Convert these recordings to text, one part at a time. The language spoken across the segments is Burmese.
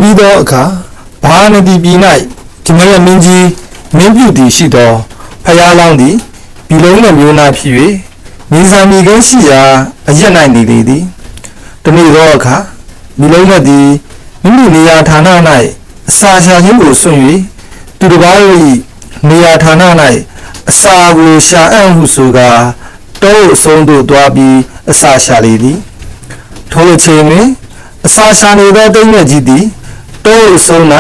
ပြီးသောအခါဘာနတိပြည်၌ဂျမရမင်းကြီးမင်းပြုသည်ရှိသောဖျားလောင်းသည်ဒီလုံးနှင့်မျိုးနာဖြစ်၍မြေစာမြေကမ်းရှိရာအရက်၌နေလေသည်တနေ့သောအခါဒီလုံးနှင့်သည်မိမိနေရာဌာန၌အစာရှာခြင်းကိုဆွံ့၍သူတစ်ပါး၏နေရာဌာန၌အစာကိုရှာအံ့ဟုဆိုကာတောအဆုံးသို့သွားပြီးအစာရှာလေသည်ထိုအချိန်တွင်အစာရှာနေသောတိမ်မြတ်ကြီးသည်တောအဆုံး၌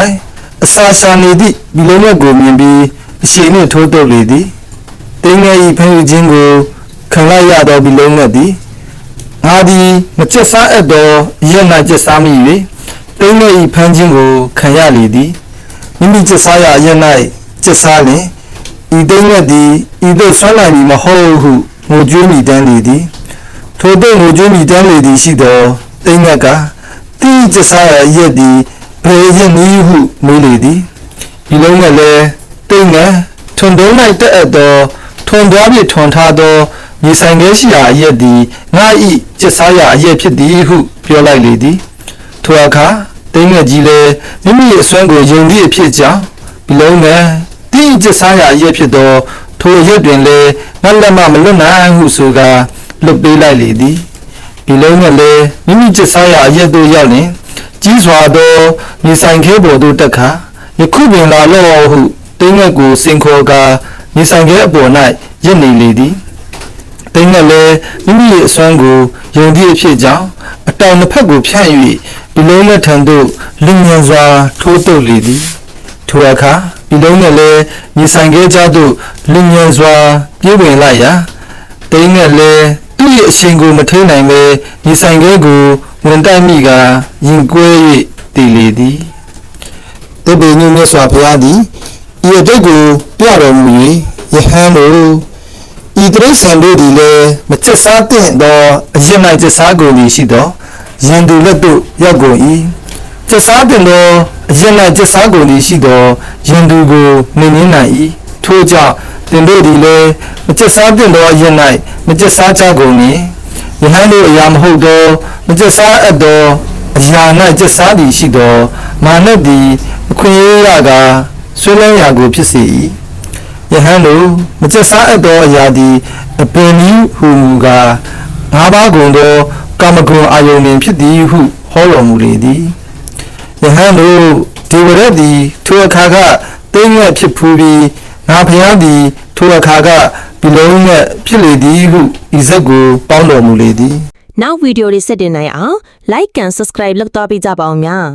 အစာရှာနေသည့်ဒီလုံးမြတ်ကိုမြင်ပြီးအရှိန်နှင့်ထိုးတုပ်လေသည်တိမ်မြတ်၏ဖန်ယူခြင်းကိုခံလိုက်ရသောဒီလုံးမြတ်သည်ငါသည်မကျက်စားအပ်သောရက်၌ကျက်စားမိ၍တိမ်မြတ်၏ဖန်ခြင်းကိုခံရလေသည်မိမိကျက်စားရအရက်၌ကျက်စားလျင်ဤတိမ်မြတ်သည်ဤသို့ဆွမ်းနိုင်မည်မဟုတ်ဟုငိုကြွေးမိတမ်းလေသည်ထိုသို့ငိုကြွေးမိတမ်းလေသည်ရှိသောတိမ်မြတ်ကတိကျက်စားရအရက်သည်ဘယ်ရက်နည်းဟုမေးလေသည်ဒီလုံးနဲ့လည်းတိမ်မြတ်ထွန်တုံး၌တက်အပ်သောထွန်သွားပြီးထွန်ထားသောမြေဆိုင်ခဲရှိရာအရက်သည်ငါ၏ကျက်စားရအရက်ဖြစ်သည်ဟုပြောလိုက်လေသည်ထိုအခါတိမ်မြတ်ကြီးလည်းမိမိရဲ့အစွမ်းကိုယုံသည့်အဖြစ်ကြောင့်ဒီလုံးနဲ့တိကျက်စားရအရက်ဖြစ်သောထိုအရက်တွင်လည်းငါလက်မမလွတ်နိုင်ဟုဆိုကာလွတ်ပေးလိုက်လေသည်ဒီလုံးနဲ့လည်းမိမိကျက်စားရအရက်သို့ရောက်လျင်ကြီးစွာသောမြေဆိုင်ခဲပေါ်သို့တက်ခါယခုပင်လာလော့ဟုတိမ်မြတ်ကိုစင်ခေါ်ကာမြေဆိုင်ခဲအပေါ်၌ရပ်နေလေသည်တိမ်မြတ်လည်းမိမိရဲ့အစွမ်းကိုယုံသည့်အဖြစ်ကြောင့်အတောင်တစ်ဖက်ကိုဖြန့်၍ဒီလုံးနဲ့ထံသို့လင်းမြန်စွာထိုးတုပ်လေသည်ထိုအခါဒီလုံးနဲ့လည်းမြေဆိုင်ခဲကြားသို့လင်းမြန်စွာပြေးဝင်လိုက်ရာတိမ်မြတ်လည်းသူ့ရဲ့အရှင်ကိုမထိန်နိုင်ပဲမြေဆိုင်ခဲကိုဝင်တိုက်မိကရင်ကွဲ၍တည်လေသည်တပည့်ညမြတ်စွာဘုရားသည်ဤအတိတ်ကိုပြတော်မူ၍ယဟန်တို့ဤတိရစ္ဆာန်တို့သည်လည်းမကျက်စားတဲ့သောအရင်၌ကျက်စားကုန်သည်ရှိသောယင်သူလက်သို့ရောက်ကုန်၏ကျက်စားတဲ့သောအရင်၌ကျက်စားကုန်သည်ရှိသောယင်သူကိုနှိမ်နှင်းနိုင်၏ထို့ကြောင့်သင်တို့သည်လည်းမကျက်စားတဲ့သောအရင်၌မကျက်စားကြကုန်၏ယဟန်တို့အရာမဟုတ်သောမကျက်စားအပ်သောအရာ၌ကျက်စားသည်ရှိသောမာနသည်အခွင့်အရေးရကာဆွေးနွေးရာကိုဖြစ်စေ၏ယဟန်တို့မကျက်စားအပ်သောအရာသည်အပင်နည်းဟူမူကားငါးပါးကုန်သောကာမဂုဏ်အာယုန်တွင်ဖြစ်သည်ဟုဟောတော်မူလေသည်ယဟန်တို့ဒေဝရတ်သည်ထိုအခါကတိမ်မြတ်ဖြစ်ဖူးပြီးငါဖျားသည်ထိုအခါကဒီလုံးမြတ်ဖြစ်လေသည်ဟုဤဇက်ကိုပေါင်းတော်မူလေသည်နောက်ဗီဒီယိုတွေဆက်တင်နိုင်အောင် like and subscribe လုပ်တော့ပေးကြပါဦးများ